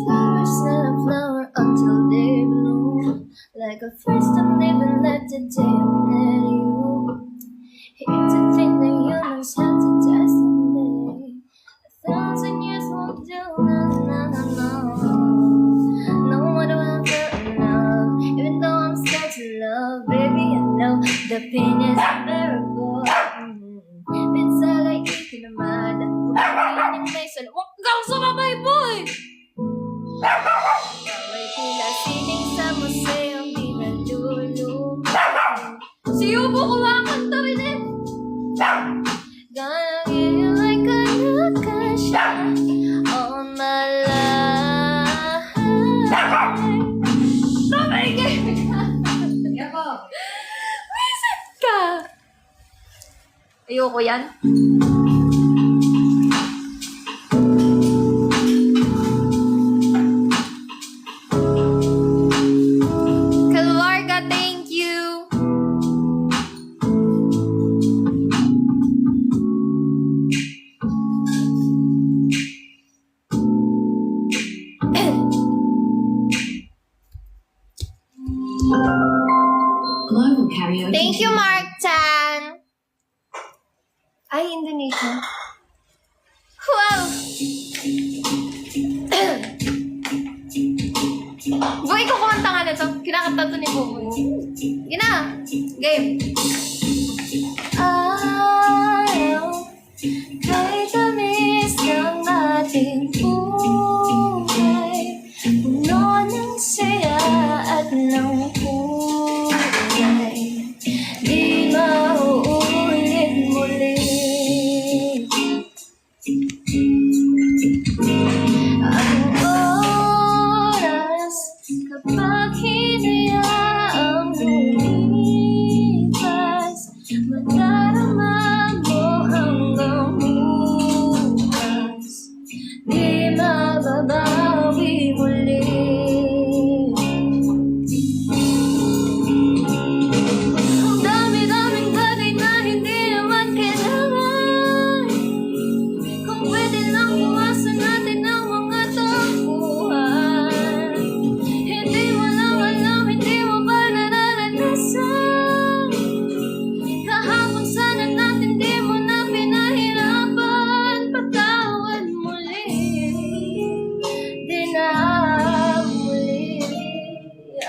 Flowers not a flower until they bloom, like a first time living like the day I met you. Hate to think that humans have to die someday. 1,000 years won't do, no, no, no, no. No one will ever love, even though I'm scared to love. Baby, I know the pain is unbearable. Minsan ay ikinamada ko yung may salo. Huwag kang sumabay, boy! Bawal tila sining sa museong di naluluma. Si Yubo kumakanta rin eh! Gonna give you like a new cushion all my life. Tumigil ka! Wisit ka! Ayoko yan. Kalwarga, thank you! Global karaoke. Thank you, Mark Chan! Ay, Indonesia. Wow! Boy, kukumanta nga na to. Kinakanta to ni Bubu. Gina! Game! Ayaw kay tamis ng ating buhay, puno ng saya at ng kulay, di mauulit muli. Ang oras kapag hinayaang lumipas, madarama mo hanggang bukas, di mababawi muli. Ang dami-daming bagay na hindi naman kailangan. Kung pwede lang buwasan natin ang mga tampuhan. Hindi mo lang alam, hindi mo ba nararanasan? Kahapon sana natin di mo na pinahirapan. Patawad muli, di na muli.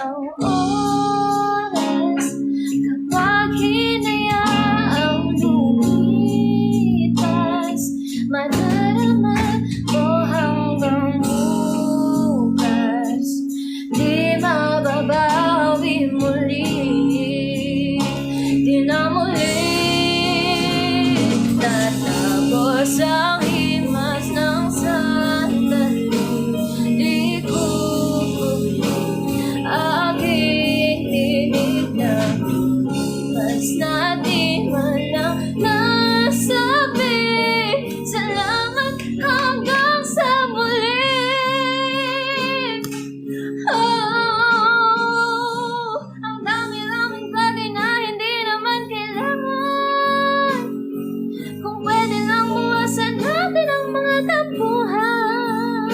Ang oras kapag hinayaang lumipas, madarama mo hanggang bukas, di mababawi muli, di na muli tatapos ang himas ng sandali. Di ko aking tinig na mas na di man lang nasabi. Salamat hanggang sa muli. Oh, ang dami-daming bagay na hindi naman kailangan. Kung pwede lang buwasan natin ang mga tampuhan.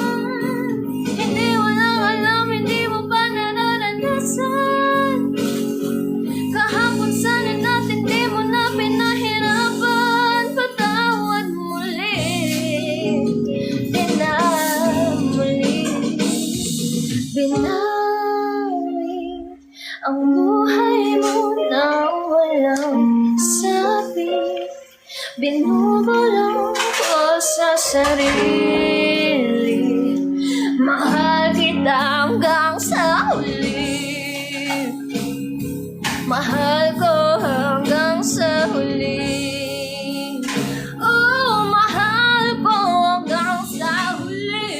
Hindi mo lang alam, hindi mo pa nararanasan. Kahapon sana natin di mo na pinahirapan. Patawad muli, di na muli. Binawi ang buhay mo na walang sabi. Binubulong ko sa sarili. Mahal kita hanggang sa huli. Mahal ko hanggang sa huli. Oh, mahal ko hanggang sa huli.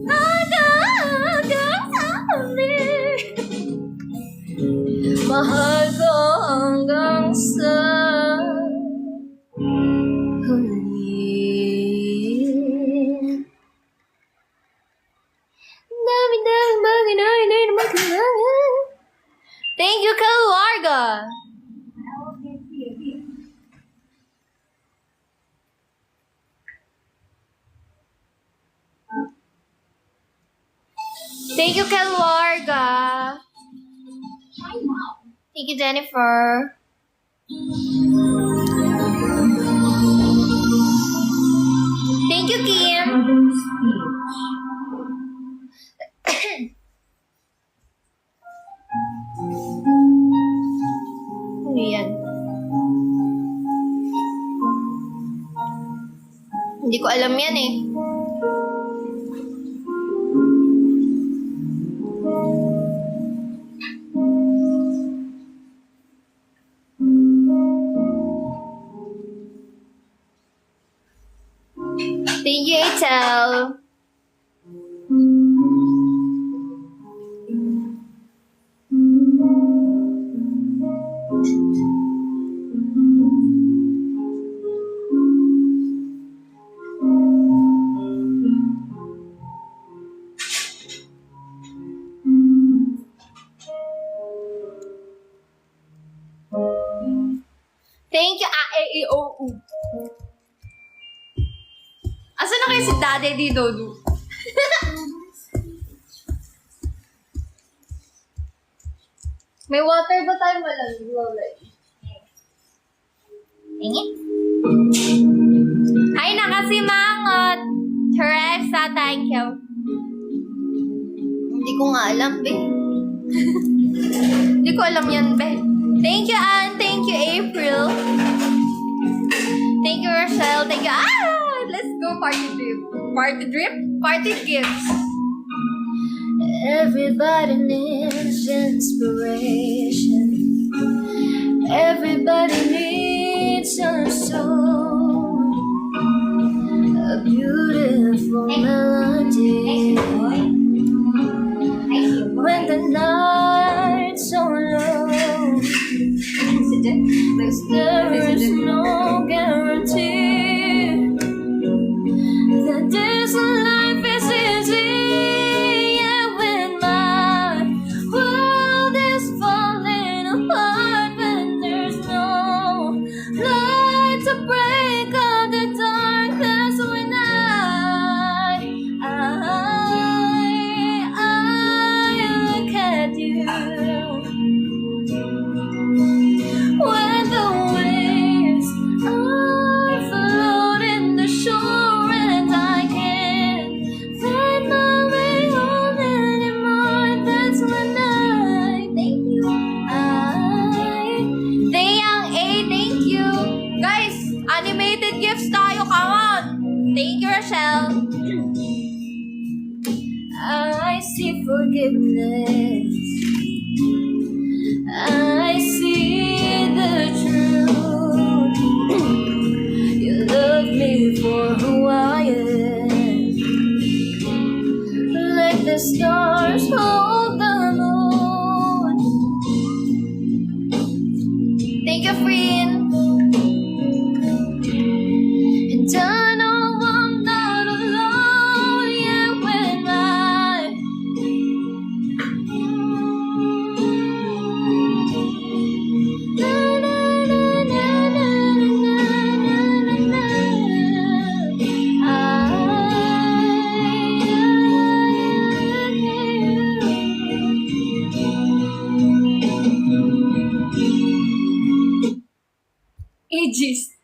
Hanggang sa huli. Mahal ko hanggang sa huli. Thank you, Kel Warga. Thank you, Jennifer. Thank you, Kim. Mother's speech. Ano yan? Hindi ko alam yan eh. Thank you, Etel. Thank you, A-A-E-O-U. Asa na kayo si Daddy di Dodo? May water ba tayo malalagay? Tingin? Hi, nakasimangot! Teresa, thank you. Hindi ko nga alam, be. Hindi ko alam yan, be. Thank you, Anne. Thank you, April. Thank you, Rochelle. Thank you. Let's go party drip. Party drip? Party gifts. Everybody needs inspiration. Everybody needs a song. A beautiful melody. When the night's so long, there is no guarantee that this life is easy. Yeah, when my world is falling apart, when there's no light to break up the darkness, when I look at you. When the waves are floating the shore and I can't find my way home anymore, that's when I thank you. Dayang A, thank you. Guys, animated gifts tayo, come on. Thank you, Rochelle. I see forgiveness. I see the truth. You love me for who I am. Like the stars hold the moon. Thank you, friend. And I know I'm not alone. Yeah, when I Aegis.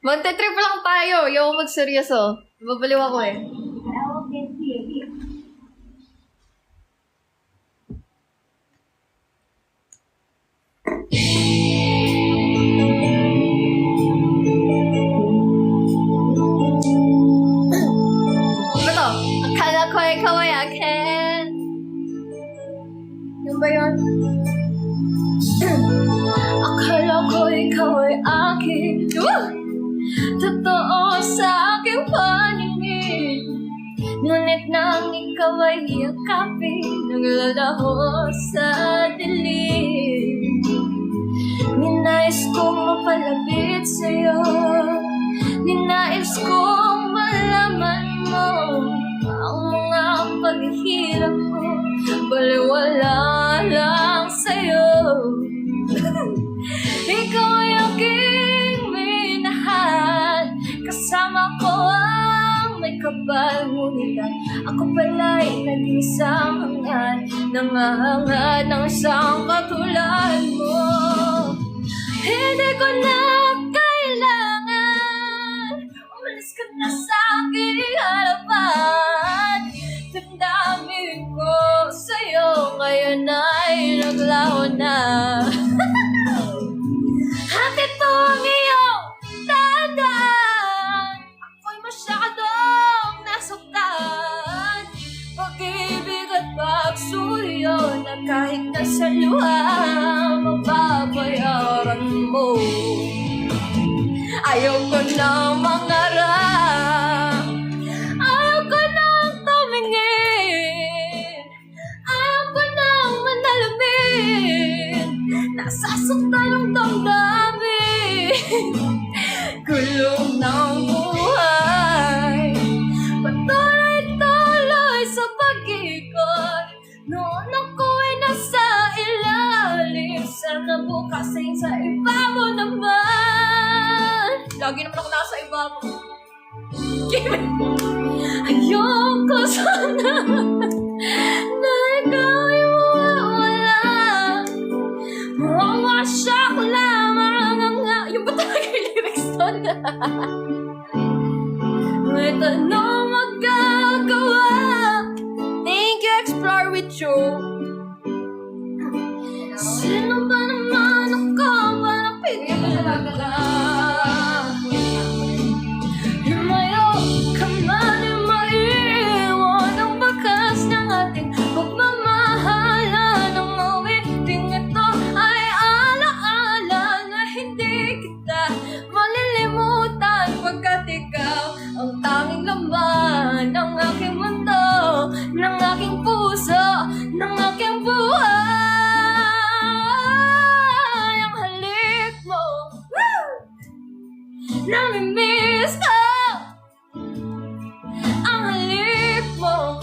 Magte-trip lang tayo. Ayaw magseryoso. Babaliw ako eh. Ano to? Akala ko ikaw ay akin. Yung ba yun? Akala ko ikaw ay akin. Totoo sa aking paningin. Ngunit nang ikaw ay yakapin, naglalaho sa dilim. Ninais kong mapalapit sa'yo. Ninais kong malaman mo ang mga paghihirap ko. Baliwala lang sa'yo. Ikaw ay aking minahal. Kasama ko ang may kapal, ngunit ang Ako pala'y naging isang hangad, nangahangad ng isang katulad mo. Hindi ko na kailangan, umalis ka na sa aking harapan. Damdamin ko sa'yo ngayon ay naglaho na. At ito ang iyong tandaan, ako'y masyadong nasaktan. Pag-ibig at pagsuyo na kahit nasa luha mababayaran mo. Ayaw ko na mangarap, ayaw ko nang tumingin, ayaw ko nang manalamin. Nasasaktan ang damdamin, gulong ng buhay. Patuloy-tuloy sa pag-ikot, noon ako'y nasa ilalim. Sana bukas ay sa iba mo naman. Lagi naman ako nasa iba mo. Ayoko sana na ikaw ay mawawala. Mawasak lamang ang yung ba talaga yung lyrics doon? May tanong magagawa. Thank you, Explore with you. Sino ba naman ako para pigilan ka? Lumayo ka man ay maiwan ang bakas ng ating pagmamahalan. Ang awiting ito ay alaala na hindi kita malilimutan, pagkat ikaw ang tanging laman ng aking mundo, ng aking puso, ng aking buhay. Ang halik mo, namimiss ko. Ang halik mo,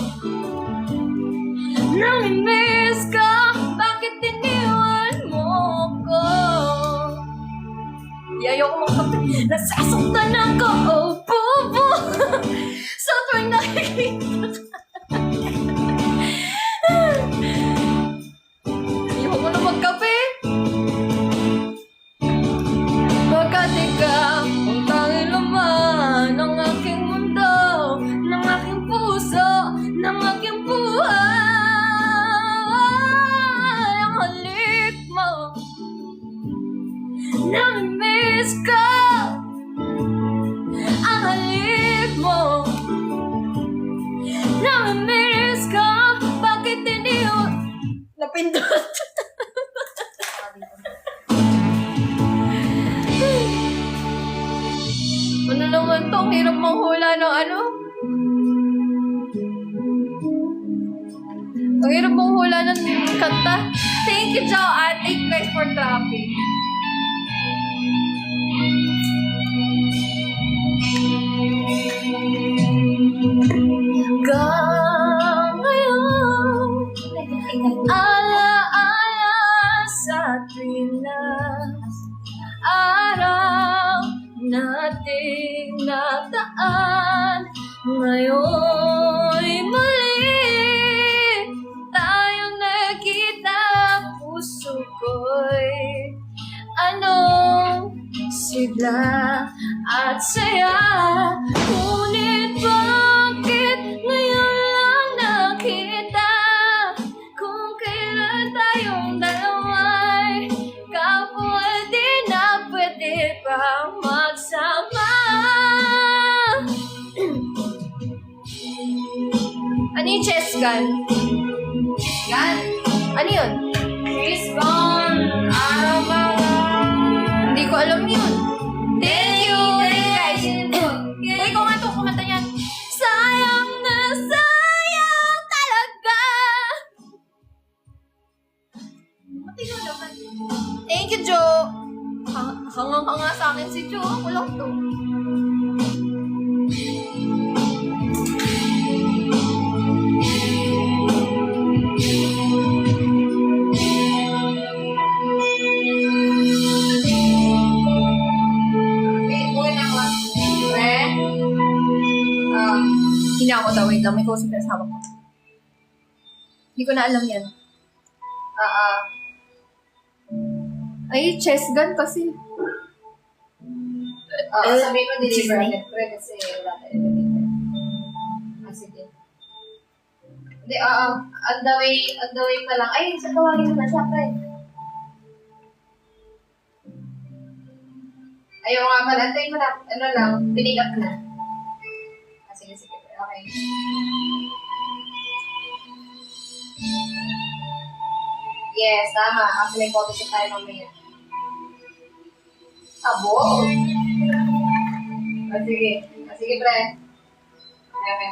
namimiss ko. Bakit iniwan mo ko? Ayoko makapit, nasasaktan ako, oh bubo. Sa tuwing nakikita ayoko na magkape, pagkat ikaw ang tanging laman ng aking mundo, ng aking puso, ng aking buhay. Ang halik mo, namimiss ko. Ang halik mo, namimiss ko. Bakit iniwan? Napindot. Ano naman to? Ang hirap manghula ng ano? Ang hirap manghula ng kanta. Thank you, Joanne. Thank you guys for traffic. Hanggang ngayon, ala-ala sa tuwing araw nating nataan. Ngayon'y muli tayong nagkita. Puso ko'y anong sigla at saya. Ngunit bakit ngayon lang nakita? Kung kailan tayong dalawa'y kapwa, di na pwede pa magsama. Ano yung chess gun? Gun? Ano yun? Chess gun. Hindi ko alam yun. Thank you! Guys! Uy, ikaw nga itong kumanta niyan. Sayang na sayang talaga. Thank you, Joe. Hangang-hanga sa akin si Joe. Ako lang to. Ginawa ako daw. Wait lang, may kausap na sa hawak ko. Hindi ko na alam yan. Ay, chess gun kasi. Sabi ko deliver Disney. agad ko kasi wala tayo deliver. Sige. Hindi, on the way pa lang. Ay, sa tawagin mo na siya, pre. Ayaw nga pala, antayin mo na, ano lang, pinig up na. Sige, pre, okay. Yes, tama. Actually, photoshoot tayo mamaya. Abo! Sige. Sige, pre. Okay.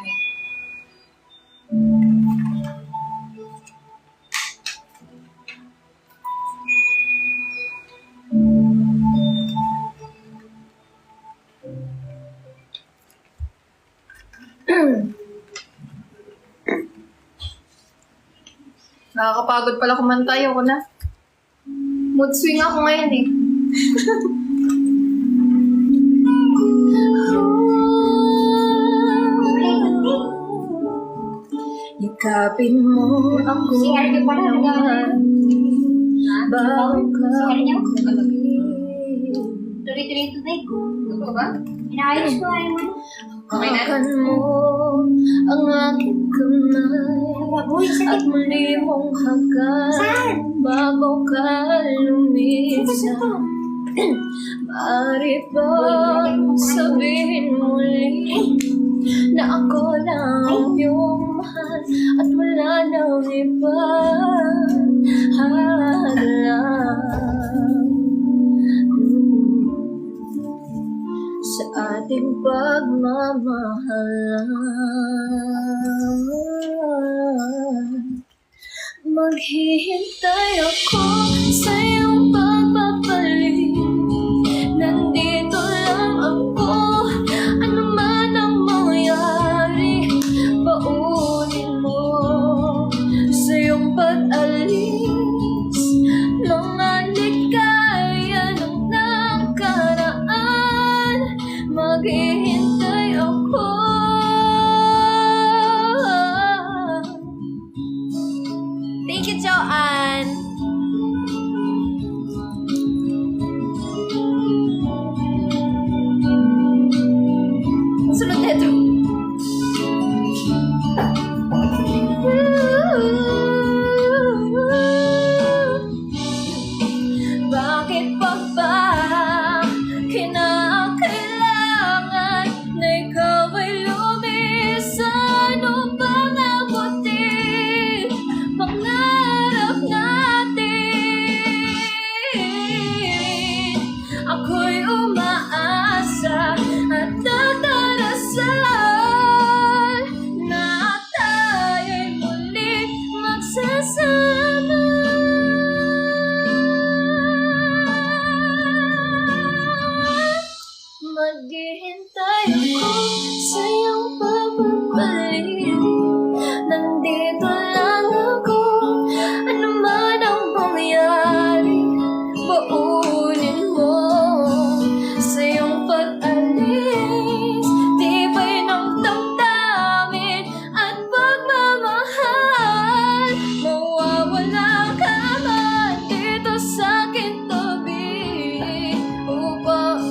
Nakakapagod pala kumanta. Ayoko na. Mood swing ako ngayon eh. Yakapin mo ako Singer niyo pala, naman. Bago ka Singer niyo? umalis. Tuloy-tuloy today. Ano ba? Inaayos ko ayaw mo. Okay na? Hawakan mo ang aking kamay Baboy, at sakit. muli mong hagan Saan? bago ka lumisa. Maaari bang sabihin muli na ako lang ang iyong mahal at wala nang iba sa ating pagmamahalan. Maghihintay ako sa iyong pagbabalik. Nandito lang ako, ano man ang mangyari, paunin mo sa iyong pag-alis. Mga ligaya ng nakaraan, maghihintay ako. Thank you, Joanne. Sunod na ito. Bakit pa ba kinakailangan na ikaw ay lumisan upang abutin pangarap natin? Ako'y umaasa at tatarasal na tayo'y muling magsasama. Maghihintay ako sa iyong pagbabalik. Nandito lang ako, ano man ang mangyari, paunin mo sa iyong pag-alis. Tibay ng damdamin at pagmamahal, mawawala ka man dito sa aking tabi upang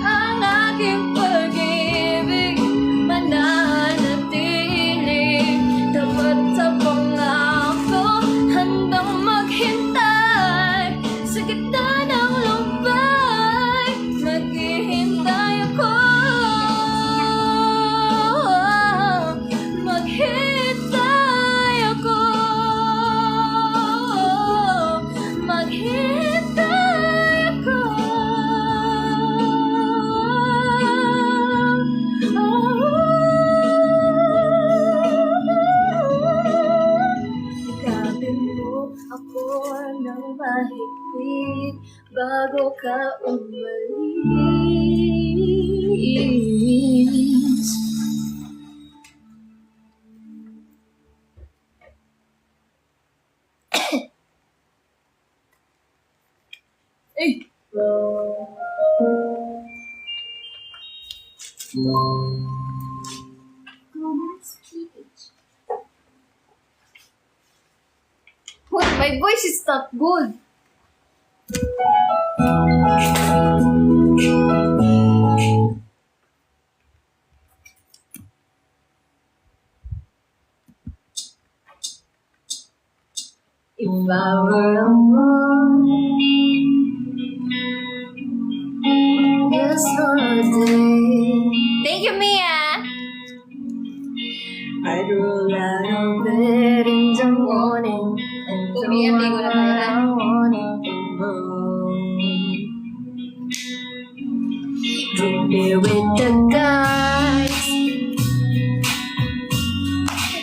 ang aking pag-ibig mananatili. Dapat sa pangako, handang maghintay sa gitna ng lumbay. Maghihintay ako. Maghintay ako. Maghintay ako. Ikapin mo ako ng mahigpit bago ka umalis. Eh! My voice is not good. If I were a boy, Just for a day, Thank you, Mia. I'd roll out of bed in the morning and do Mia, what ligo na tayo, ha? I wanted to do. Drink beer with the guys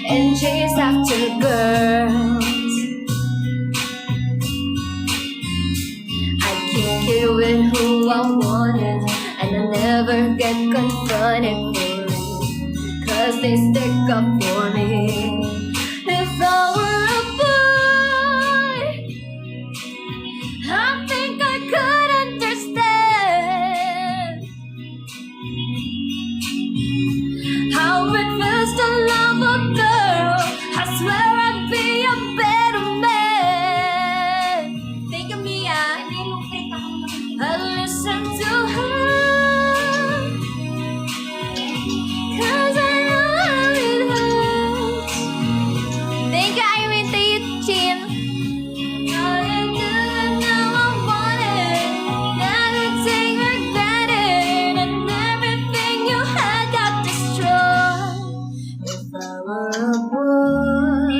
and chase after girls. I kick it with who I wanted, and I never get confronted for it, 'cause they stick up for me. If I were a boy, I think I could understand how it feels to love a girl. I swear I'd be a better man. Think of me, I listen to her, 'cause I know how it hurts. Thank you, Irene Chin. All you do is know I want it. Now you take for granted, and everything you had got destroyed. If I were a boy,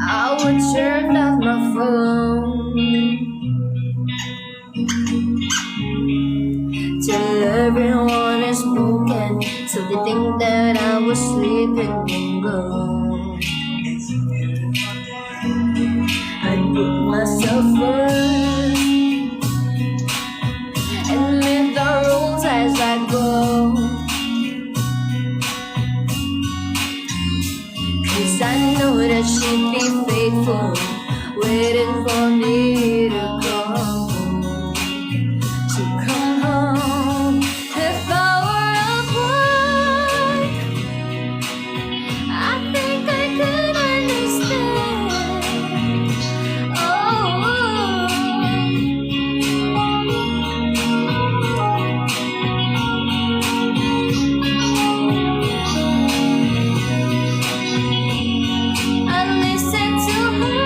I would turn off my phone, till everyone is broken, so they think that I was sleeping and gone. I put myself first and make the rules as I go, 'cause I know that she'd be faithful, waiting for me to come home. If I were a boy, I think I could understand. I listen to her.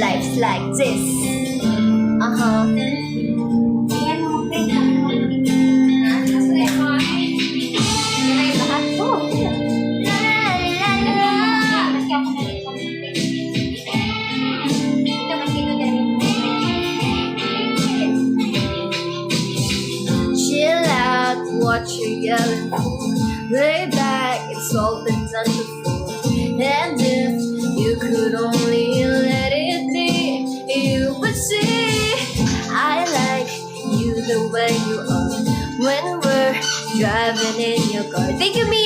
Life's like this. Chill out, watch your yelling. Lay back, it's all been done before. And if you could only let it be, you would see I like you the way you are. When we're driving in your car, think of me,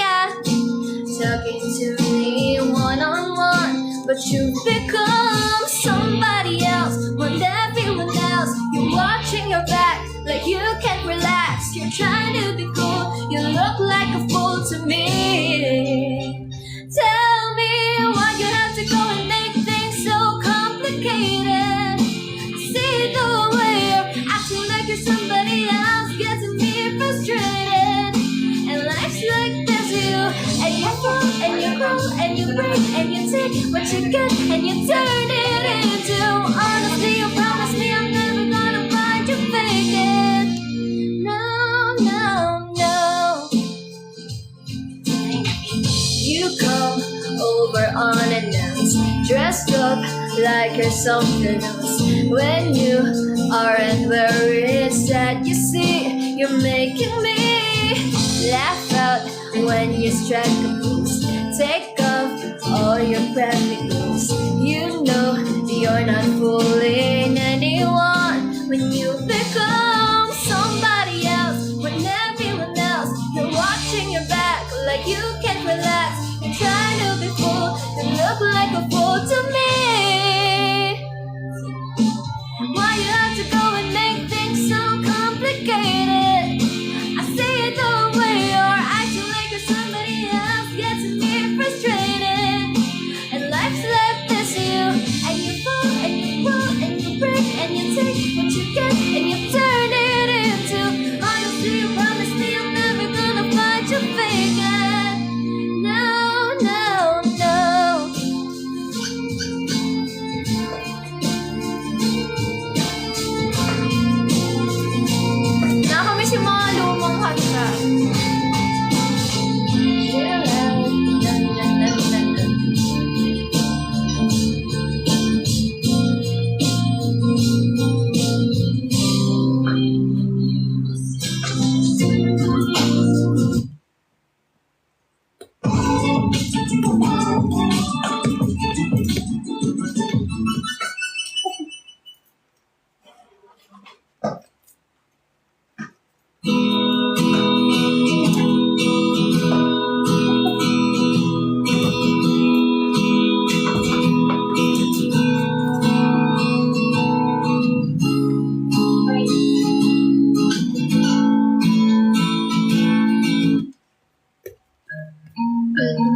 talking to me one-on-one, but you become somebody else. When everyone else, you're watching your back like you can't relax. You're trying to be cool, you look like a fool to me. Tell me why you have to go and make things so complicated. See the way you're acting like you're somebody else, getting me frustrated. And life's like this, and you fall and you grow and you break and you take what you get and you turn it into honesty. You promise me I'm never gonna find you fake it. No, no, no. You come over unannounced, dressed up like you're something else. When you aren't where it's at, you see, you're making me laugh out when you strike a pose. Take off all your private clothes. You know you're not fooling anyone when you become somebody else. When everyone else, you're watching your back like you can't relax. You're trying to be cool, you look like a fool to me. Why you have to go and make things so complicated? I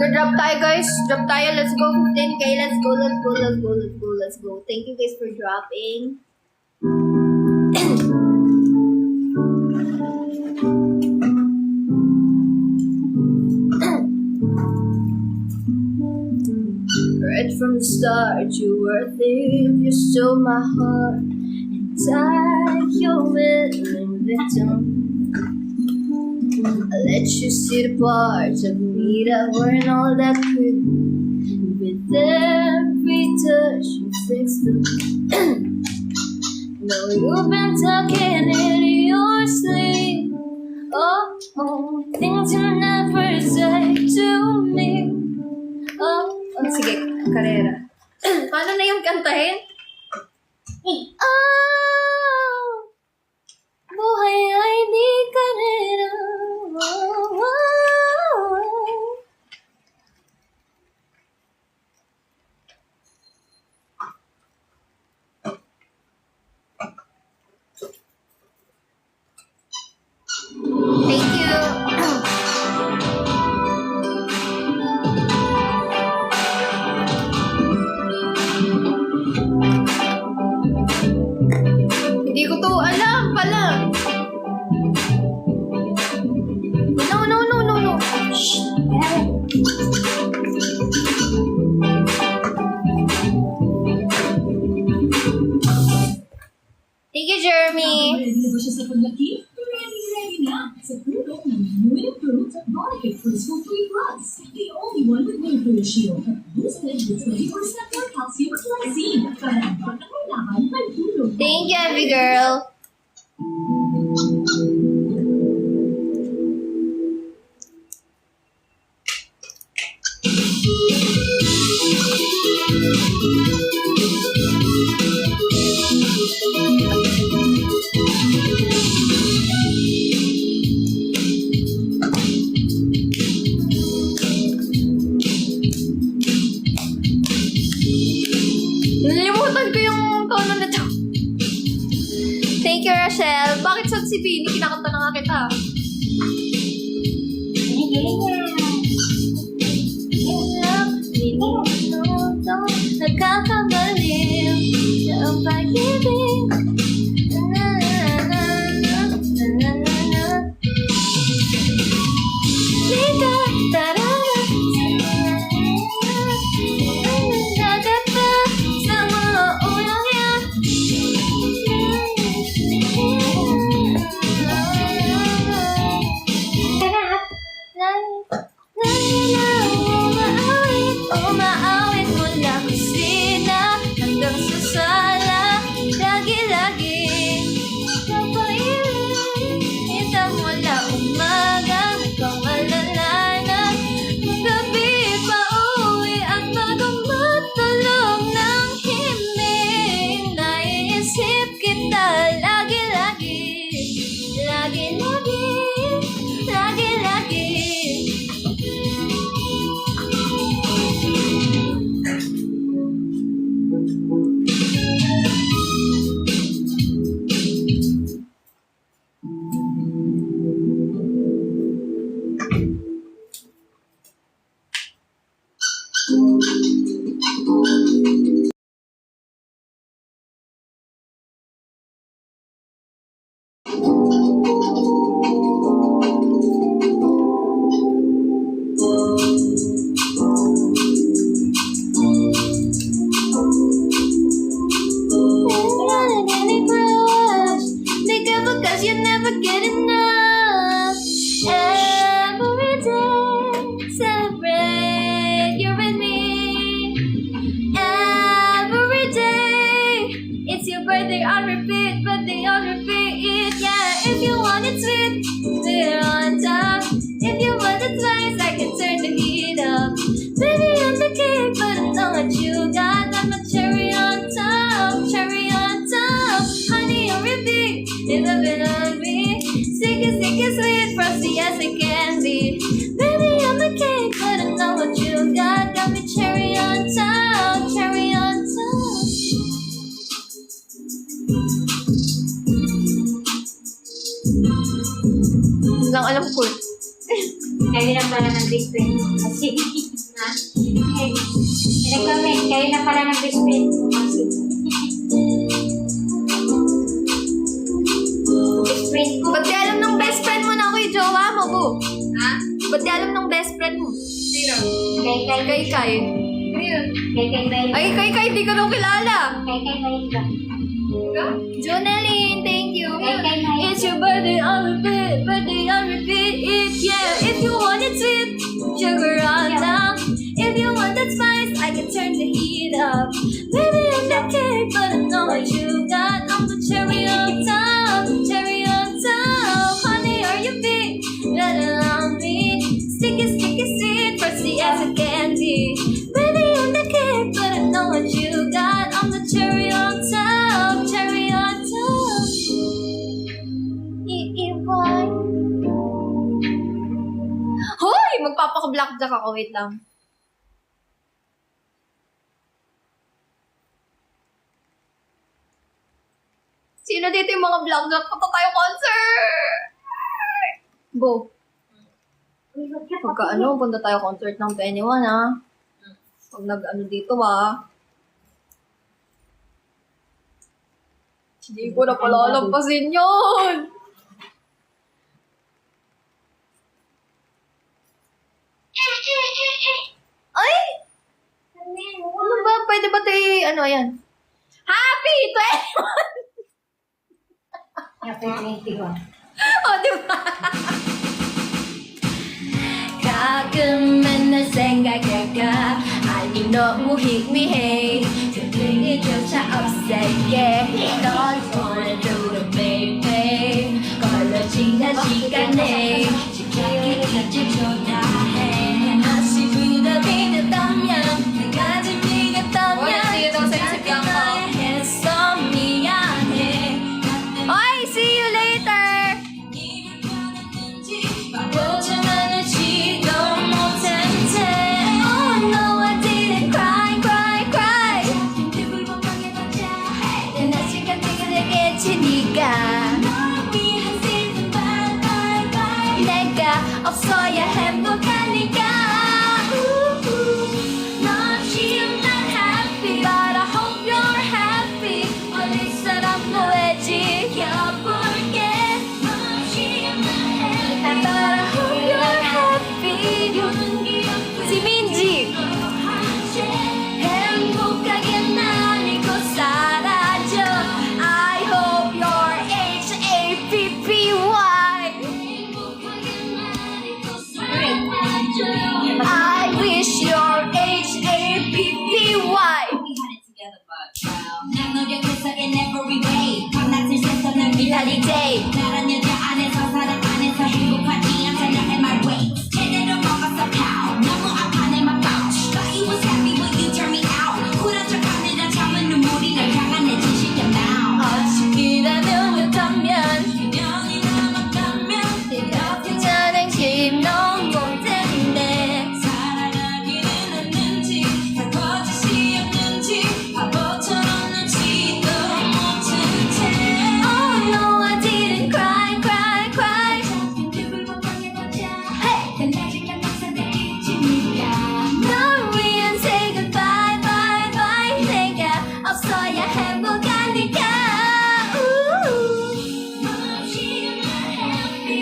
Magda-drop tayo, guys. Drop tayo. Let's go. 15K. Let's go, let's go, let's go, let's go, let's go. Thank you guys for dropping. Right from the start, you were a thief. You stole my heart and died your willing victim. I let you see the parts of me that weren't all that pretty. With every touch, you fixed them. Now you've been tucking in your sleep. Oh, oh, things you never say to me. Oh, oh, sige, karera. Paano na yung kantahin? Oh, buhay ay di karera. Oh, oh. Thank you. Hindi ko to alam pala. No, no, no, no, no. Shh. Thank you, Jeremy. Ready na ba siya sa paglaki? Ready na sa puno ng Winning Fruit at Bonnet Crystal 3 Plus. The only one with Winning Fruit Shield. Boosted with 24/7 calcium glycine. Para ang pagkakailangan ng tulog. Thank you, Abby girl. Nalimutan ko yung tono na to. Thank you, Rachel. Bakit sa si Bini? Kinakanta na nga kita. Nagkakamalim na ang pag-ibig. Lika, tarara, nagkata sa mga ulo niya. Umaawit mula kusina hanggang sa sala. Lagi-lagi papainit mula umaga hanggang malalanan. Gabi pa uwi at bago matulog ng himig. Naiisip kita lagi-lagi, lagi-lagi, lagi-lagi. Because you never get enough. Every day, celebrate you're with me. Every day, it's your birthday on repeat, but they on repeat. Yeah, if you want it sweet, we're on top. If you want it twice, I can turn the heat up. Baby, I'm the cake, but I know what you got. I'm a cherry on top, cherry on top. Honey, on repeat, in the middle of me. Sticky, sweet, frosty as it can be. Baby, I'm the cake, but I know what you got. Got me cherry on top, cherry on top. Lang alam ko. Kaya na pala ng big friend. Kasi Ha? Okay. Pinag-comment. Kayo na pala ng best friend. Best friend ko. Ba't di alam ng best friend mo na ako yung jowa mo, bu? Ha? Ba't di alam ng best friend mo? Sino? Kay Kay. Ano yun? Mail. Ay, kay, di ko nung kilala. Kay Mail ba? Jonaline, thank you. Kay Mail. It's your birthday on repeat it, yeah. If you want it sweet, sugar on top. If you want that spice, I can turn the heat up. Baby, I'm the cake, but I know what you got. I'm the cherry on top, Honey, are you big? Better on me. Sticky, sweet, frosty as a candy. Baby, I'm the cake, but I know what you got. I'm the cherry on top, Iiwan. Hoy! Magpapaka-blackjack ako. Wait lang. Sino dito yung mga blackjack? Punta tayo concert! Bo. Pagka punta tayo concert ng Penny1, ha? Pag nag-ano dito, ha? Hindi ko na pala alampasin yun! Ay! Ano ba? Pwede ba tayo, yan? Happy 21! Happy 21. O, diba? 가끔은 날 생각할까 아니 너무 희미해 그들이 조차 없앨게 넌 오늘도 baby 걸러 지난 시간에 지키기 이제 초라해 다시 부담이었다면 내가 즐기겠다면 나야 했어 미안해 Oy, see you later! 보지만은 지도 못했는데 Oh no I didn't cry 난 시간 되겠지 네가 내가 없어야 행복하니까 넌 지금 난 happy But I hope you're happy 어디 사람도 해지켜볼게 넌 지금 난 happy But I hope you're happy Si Minji 행복하게 날 잊고 사라져 I hope you're H-A-P-P-Y I wish you're H-A-P-P-Y 난 노력해서 in every way 밤낮을 새서 널 미나리 day 다른 여자 안에서 사랑 안에서 행복하지 않잖아 in my way 제대로 먹었어 pow 너무 아파 내 맘 pouch Thought you was happy but you turned me out 쿨한 척 하느라 참은 눈물이 널 향한 내 진실이야 now 아직이라면 였다면 년이 남았다면 이렇게 잘 행심 너무 못했네 사랑하기는 했는지 다 거짓이었는지 바보처럼 눈치도 못한 채 Oh no I didn't cry Hey 널 위한 say goodbye bye 내가 없어야 행복하니까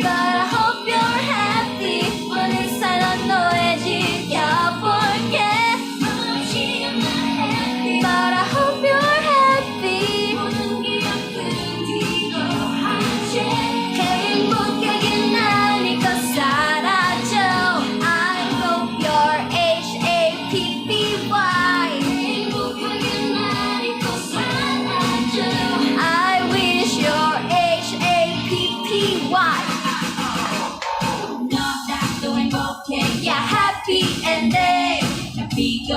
But I hope you're happy 오늘 사랑 너의 지켜볼게 But I hope you're happy 행복하게 날 잊고 사라져 I hope you're H-A-P-P-Y I wish you're H-A-P-P-Y 너나도 행복해 Yeah, happy ending 비고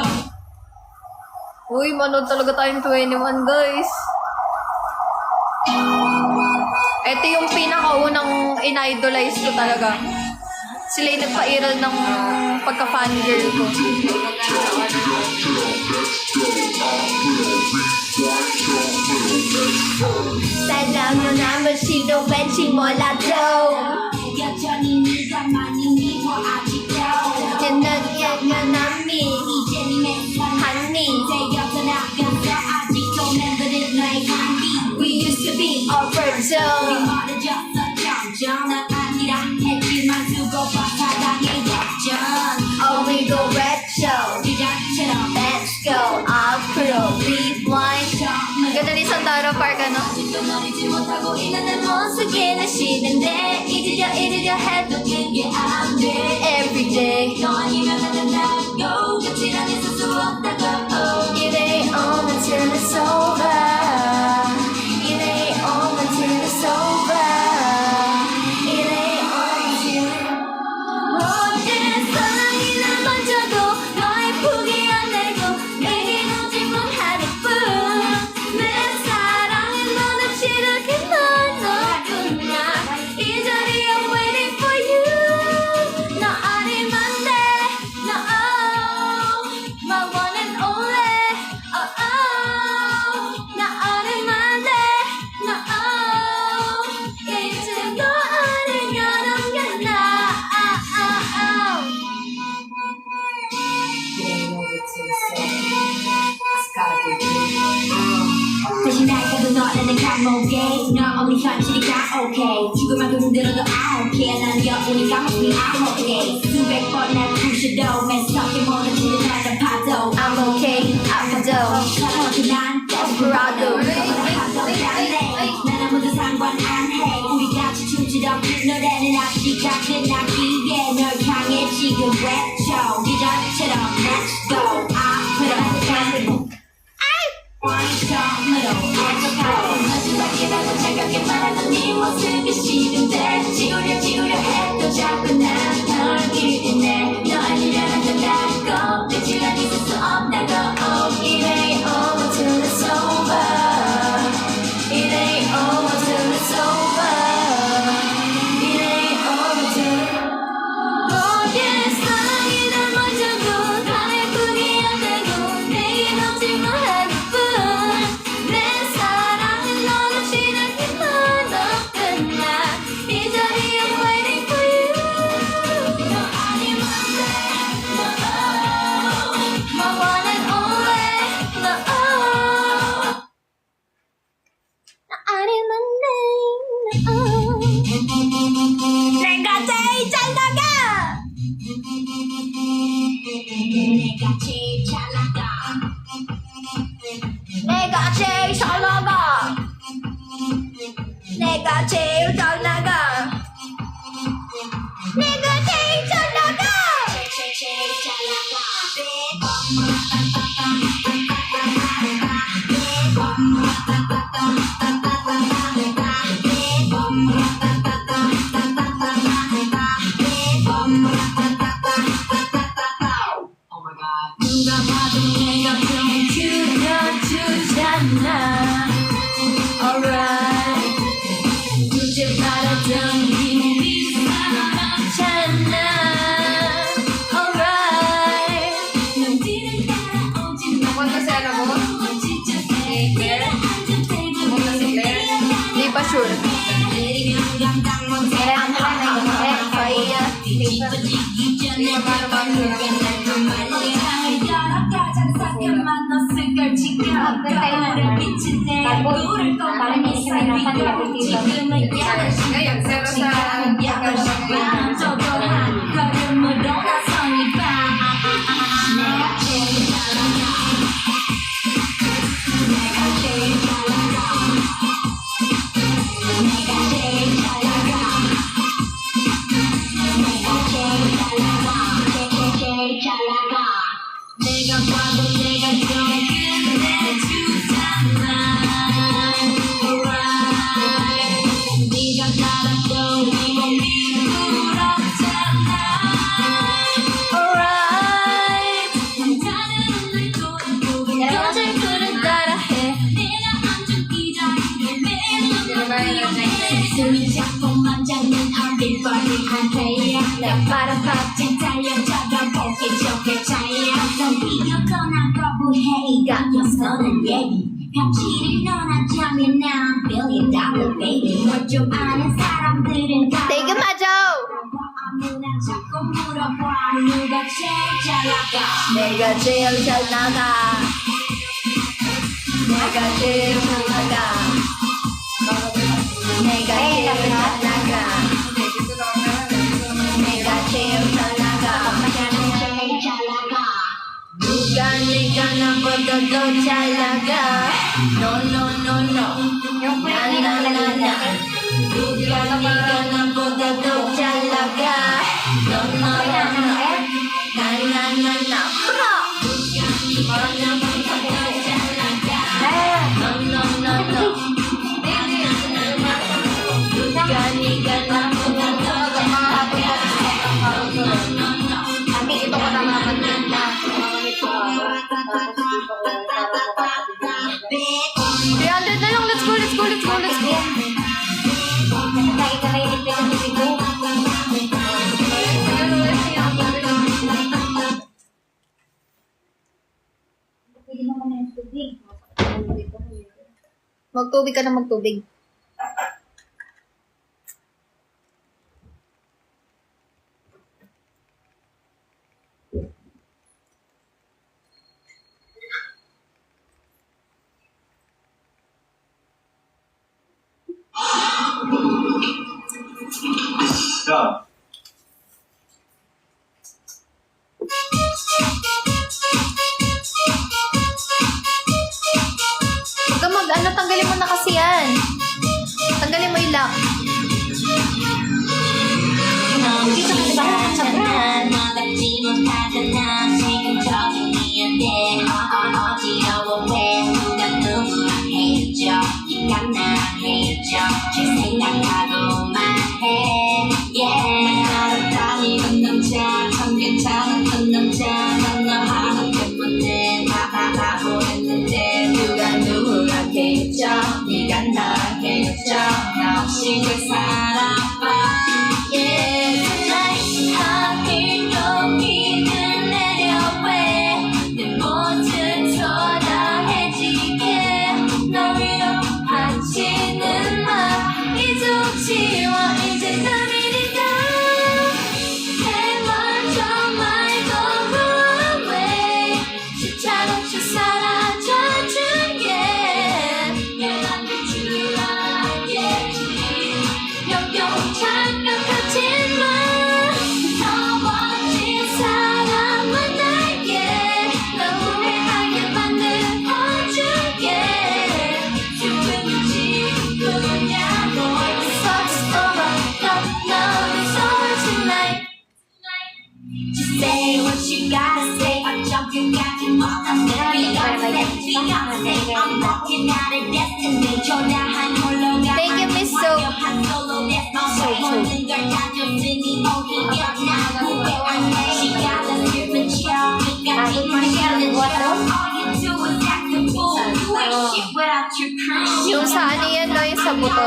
Uy, manood talaga tayong 21, guys. Ito yung pinakaunang in-idolize ko talaga. Sila yung nagpa-iral ng pagka-fangirl ko. 사랑은 아무시도 왠지 몰라도 여전히 네가 많이 미워 아직도 난 쓰기는 싫은데 잊으려 해도 그게 안 돼 Everyday 너 아니면 나는 나고 같이 난 있을 수 없다고 It ain't on until it's over It ain't on until it's over It ain't on until 모든 사랑이 날 만져도 너의 포기 안 내고 내게 오지만 하루뿐 내 사랑은 너는 지르게 널 너뿐이야 이 자리에 I'm waiting for you 너 아니면 돼너 my one and only 나 아니면 돼너 이제 너 아니면 없겠나 다시 날 가도 너라는 감옥에 너 없는 현실이가 okay 죽을만큼 힘들어도 I don't care 난 여우니까 mostly I'm okay 수백 번 날 부셔도 맨석에 무너지는 날을 봐도 I'm okay 아파도 사랑하고 난 desperado 난 아무도 상관 안 해 우리 같이 춤추던 그 노래는 아직 다 끝나기에 널 향해 지금 외쳐 기적처럼 Let's go 아프다 처음으로 어떡하고 마지막이라고 차갑게 말하는 네 모습이 싫은데 지우려 해도 자꾸 난널 기대네 너 아니면 안 된다고 대신 난 있을 수 없다고 It ain't on until it's over It ain't on until it's over It ain't on until 모든 사랑이 날 만져도 다 예쁘게 안 되고 내게 넘지만 하루뿐 내 사랑은 너는 시작해 넌 끝나 이 자리에 I'm waiting for you 너 아니면 돼너 my one and only 너 아니면 돼 내가 제일 잘 나가 내가 제일 잘 나가 내가 제일 잘 나가 내가 제일 잘 나가 내가 제일 잘 나가 제일 잘 나가 누가 봐도 내가 좀 줄여주잖아 Alright 이제 바라던 힘이 사랑잖아 Alright 눈길을 따라오지 마 Pumunta si ano mo? Si Claire? Pumunta si Claire? Hindi pa sure. Kaya kaya Hindi pa paano mag-sure. Ngayon, zero sa 내가 봐도 내가 좀 끝내주잖아 Alright 네가 따라도 네 몸이 부럽잖아 Alright 남자는 날 꼬리고 여자를 그를 따라해 내가 앉은 이 자리를 매일 넘어뜨려내 숨이 자꾸만 잡는 everybody 한테야 내 바람밖에 달려져가 보기 좋게 차이야 어떤 비교거나 거부해 이건 서는 얘기 현실을 논하자면 난 billion dollar baby 뭘 좀 아는 사람들은 다 내가 맞아. 아무나 자꾸 물어봐 누가 제일 잘 나가 내가 제일 잘 나가. 내가 제일 잘 나가. 내가 제일 잘 나가. 내가 제일 잘 나가. 누가 네가 나보다 더 잘 나가. No no no no. 나나나나. 나보다도 잘 나가 나나나나나 네가 나보다도 Sabi, ito ko naman na. 300 na lang, let's go. Lagi ka may iligpit ng bibig ko. Pwede naman na yung tubig. Magtubig ka na magtubig. 야, Huwag ka tanggalin mo na kasi yan. Tanggalin mo yung lock. Dito ka diba? Sa brand. 네가 나에게 나 없이 그 살아봐 Yeah tonight 하필 여기는 내려왜 내 모든 초라해지게 널 위로하지는 마 이제 웃지마 이제 남이니까 해마저 말고 run away 숫자같이 사라져줄게 Say what you gotta say. I jump you got you off. I'm walking out of destiny. 초라한 홀로 가. Thank you, Miss Soap. Yung sa ano yan, no? Yung sa buto.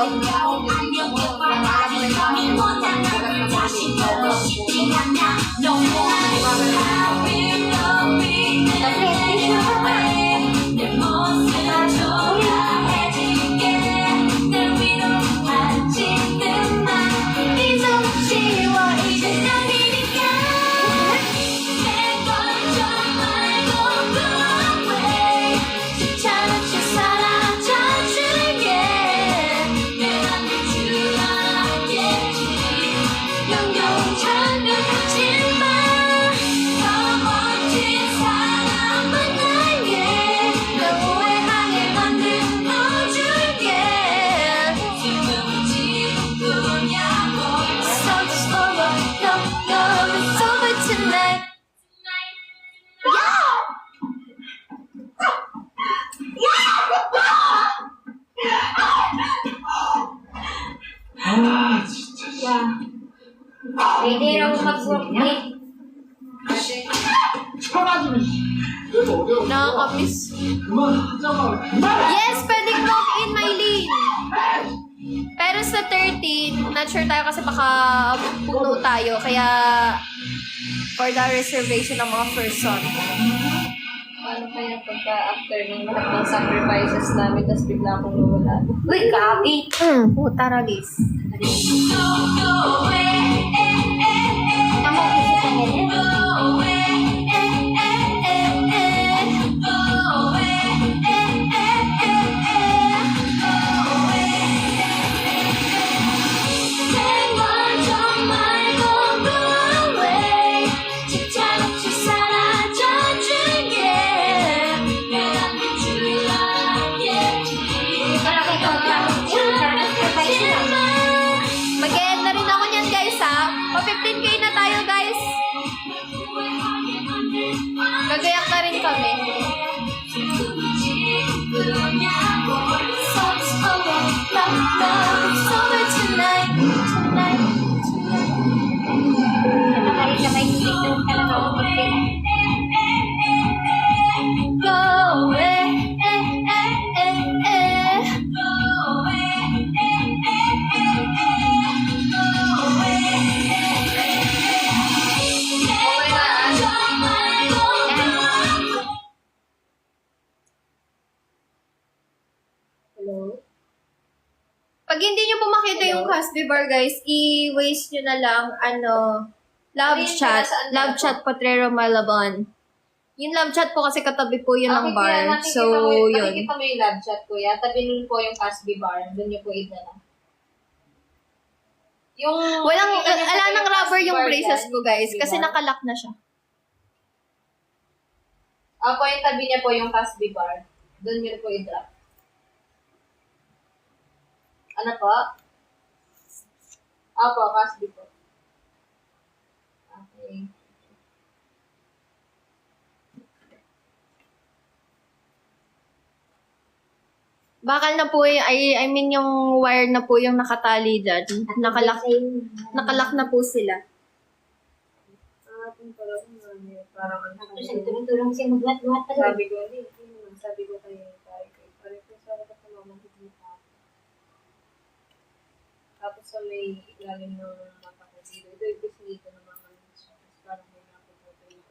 아 진짜. Hindi raw mag-work eh. 쳐가지고 이거 어려워. Nakakamiss. 그만하자마. Yes, pwedeng walk-in, Mylene. Pero sa 13, not sure tayo kasi baka puno tayo. Kaya, for the reservation ng mga first son. Paano kaya pagka after ng lahat ng sacrifices namin, tapos bigla akong nawala? Uy, gabi. Puta ragis. Tama ko sa kanya. Gagayak na rin kami. Songs of love, it's over tonight. Nakakita may tubig ka na Go away, Hello? Pag hindi nyo po makita yung Casby Bar, guys, i-waste nyo na lang, love Ayun, chat. saan Love na chat Potrero Malabon. Yung love chat po kasi katabi po yun ng bar. Nakikita So, mo, yun. nakikita mo yung love chat, kuya. Tabi nun po yung Casby Bar. Doon nyo po idala. Yung... Ala ng rubber yung Bar braces dyan, ko, guys. Casby Kasi Bar. nakalock na siya. Opo, yung tabi niya po yung Casby Bar. Doon nyo po i-drop. Ano po? Opo, Casby po. Okay. Bakal na po I mean yung wire na po yung nakatali dyan. Nakalock na po sila. Parang ano. Tapos tulong siya magbuhat-buhat pa rin. Sabi ko kayo, parang sa ako sa mama dito. Tapos sa may ilalim ng mata ko dito. Ito yung gusto dito ng mama siya. Tapos parang may nakuputo yun.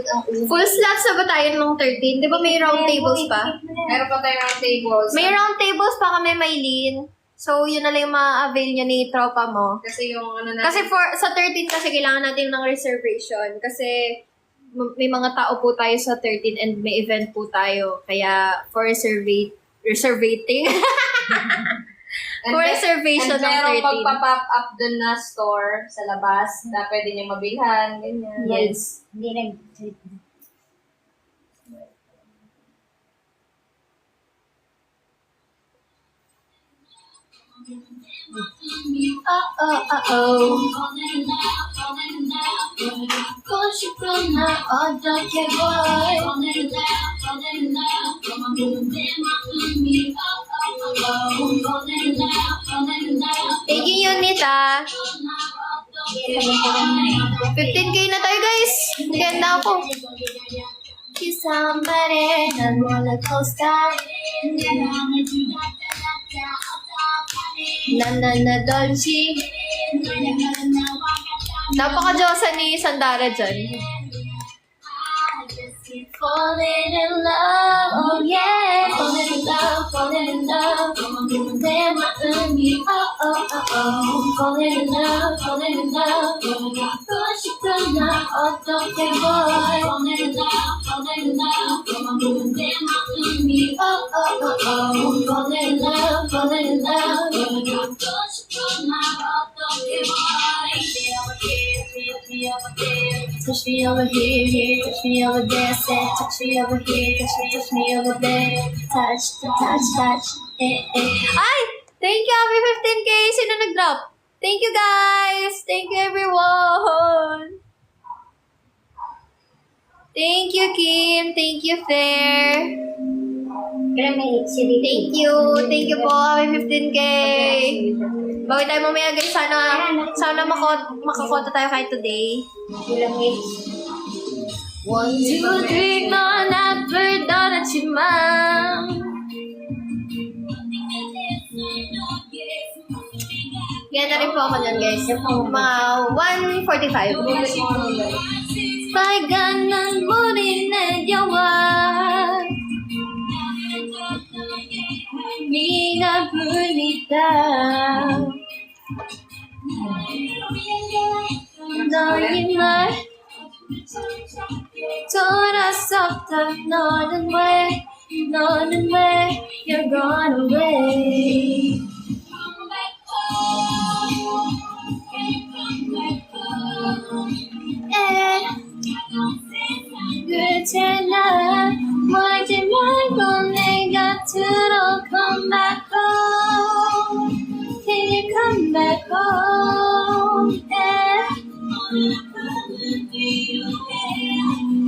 Full slots na ba tayo nung 13? Di ba may round tables pa? Meron pa tayong round tables. May round tables pa kami, Maylene. So, yun na lang yung ma-avail nyo ni tropa mo. Kasi yung ano natin. Kasi sa 13 kasi kailangan natin ng reservation. Kasi may mga tao po tayo sa 13 and may event po tayo. Kaya for reservating. For reservation ng merong 13. magpa-pop up dun na store sa labas na pwede niyo mabilhan, ganyan. Yes. Hindi nag... Push 어떻게 boy Taking unit 15k na tayo guys. Ganda ako. somebody 난 rollercoaster Dolce. Napaka-Diyosa ni Sandara dyan. Falling in love, oh yeah, falling in love, 내 마음이 oh oh oh oh, falling in love, 나 어떻게 boy Falling in love, 너만 보는 내 마음이 oh oh oh oh falling in love falling in love 너를 갖고 싶은 날 어떻게 boy touch me over here touch me over there say touch me over here touch me over there touch Ay! Thank you, happy 15K! Sino nag-drop? Thank you, guys! Thank you, everyone! Thank you, Kim! Thank you, Fair! Pero may CD. Thank you! Thank you po, happy 15K! Bawi tayo mamaya, guys. Sana makakota tayo kahit today. Ilang hits. 1, 2, 3, 넌 앞을 떠났지만 Yan na rin po ako dyan, guys. Mga 1:45. 빨간 눈물이 내려와 네가 불리다 너의 말 돌아섰다 너는 왜 You're gone away 그제나 멀지 말고 내 곁으로 come back home Can you come back home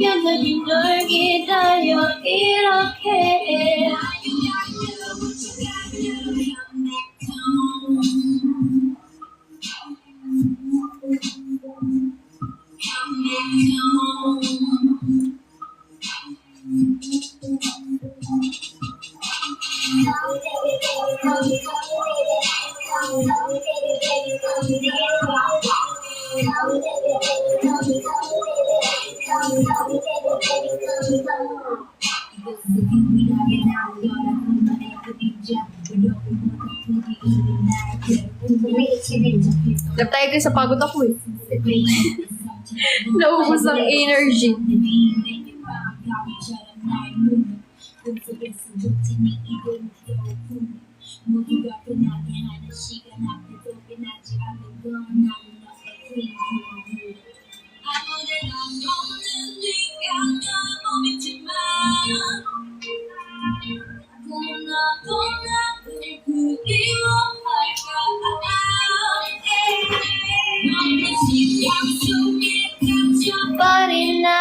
여전히 널 기다려 이렇게 Lap tayo guys, sa pagod ako eh. Naubos ang energy. Body na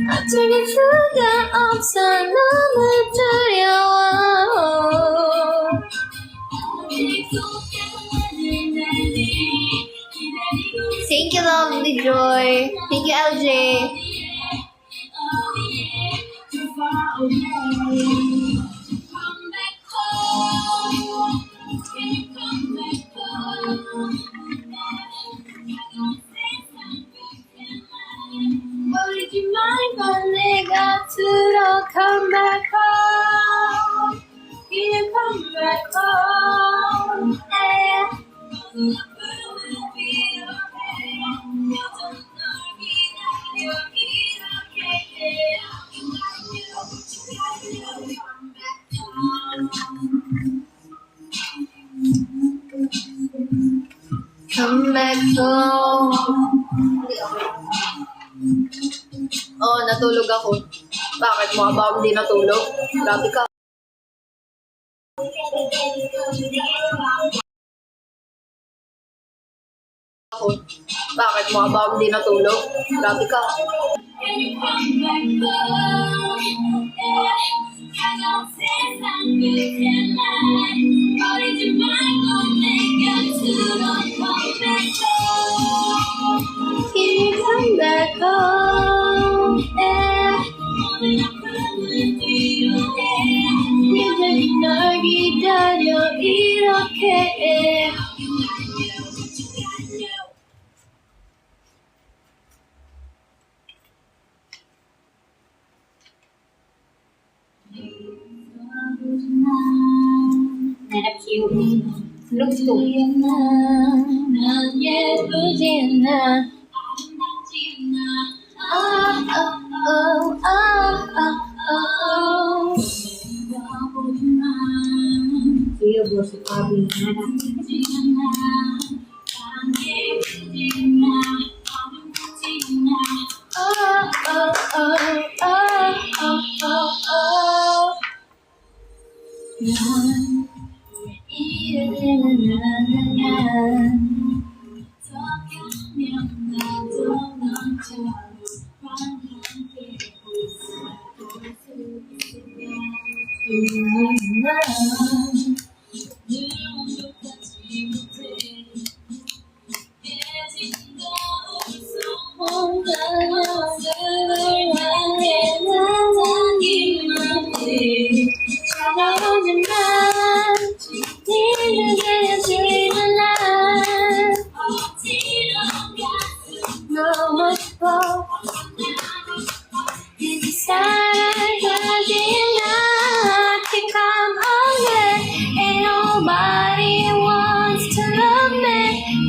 어쩌면 수가 없어 너무 두려워 Thank you, lovely Joy. Thank you, LJ. 버리지 말고 내 곁으로 come back home. 그냥 come back home. Come back home. Oh, natulog ako. Bakit mo ba hindi natulog? Grabe ka. Ako. Bakit mo ba hindi natulog? Grabe ka. Can you come back home? 여전히 널 기다려 이렇게 Hanap si Looks to. 난 예쁘지 Iyo, boss, sabi na.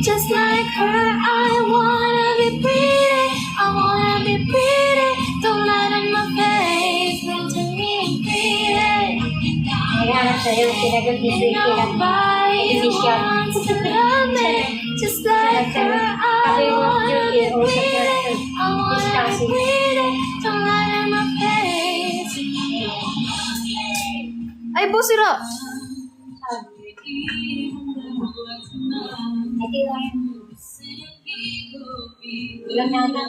Just like her, I wanna be pretty. I wanna be pretty. Don't lie to my face. Make me pretty. Naghanap sa'yo, Ain't nobody Decision. wants to love me. Just like her, I wanna be pretty. I wanna be pretty. Don't lie to my face. Ay, boss, sira. Ito lang. Ilan na na?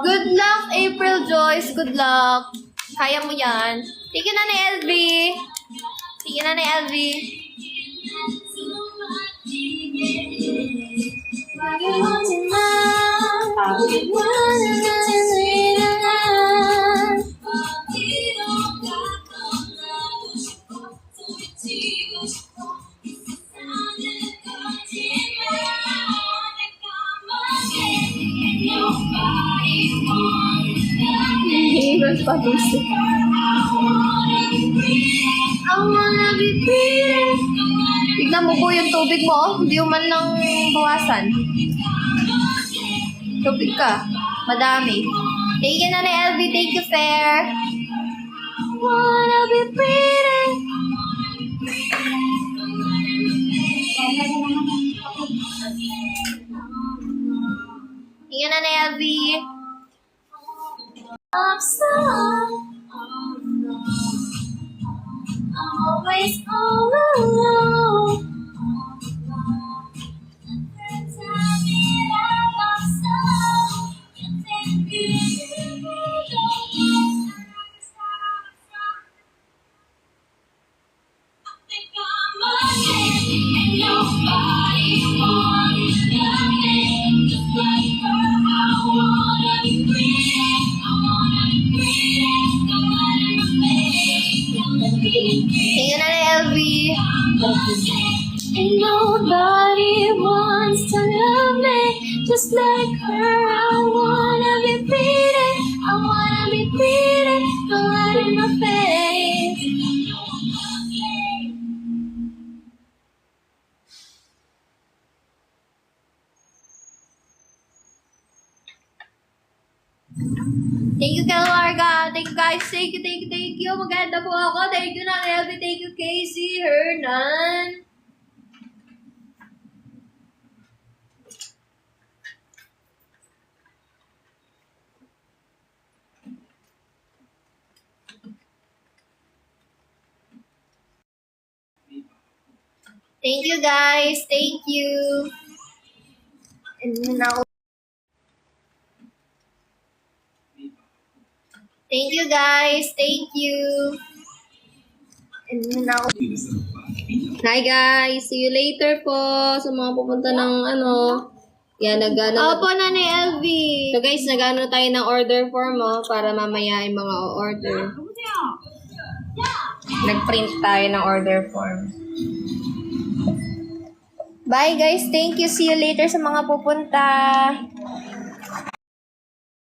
Good luck, April Joyce. Good luck. Kaya mo yan. Tingin na ni LV. Tingin na ni LV. Hirap pa gusto. I wanna be pretty. Tignan mo po yung tubig mo. Oh. Hindi mo man lang bawasan. Tubig ka. Madami. Thank you na ni LV. Thank you, Fair. Wanna be pretty. Thank you na ni LV. I'm so always all alone. Thank you na ni LV. And nobody wants to love me just like her. I wanna be pretty. I wanna be pretty. Don't lie in my face. Thank you, Kelwarga. Thank you, guys. Thank you, thank you, thank you. Maganda po ako. Thank you na ni LV. Thank you, Casey Hernan. Thank you, guys. Thank you. And now, thank you, guys. Thank you. And now, hi, guys. See you later po sa mga pupunta ng yan, nagano. Opo na ni LV. So, guys, nagano tayo ng order form para mamaya yung mga order. Nag-print tayo ng order form. Bye guys, thank you. See you later sa mga pupunta.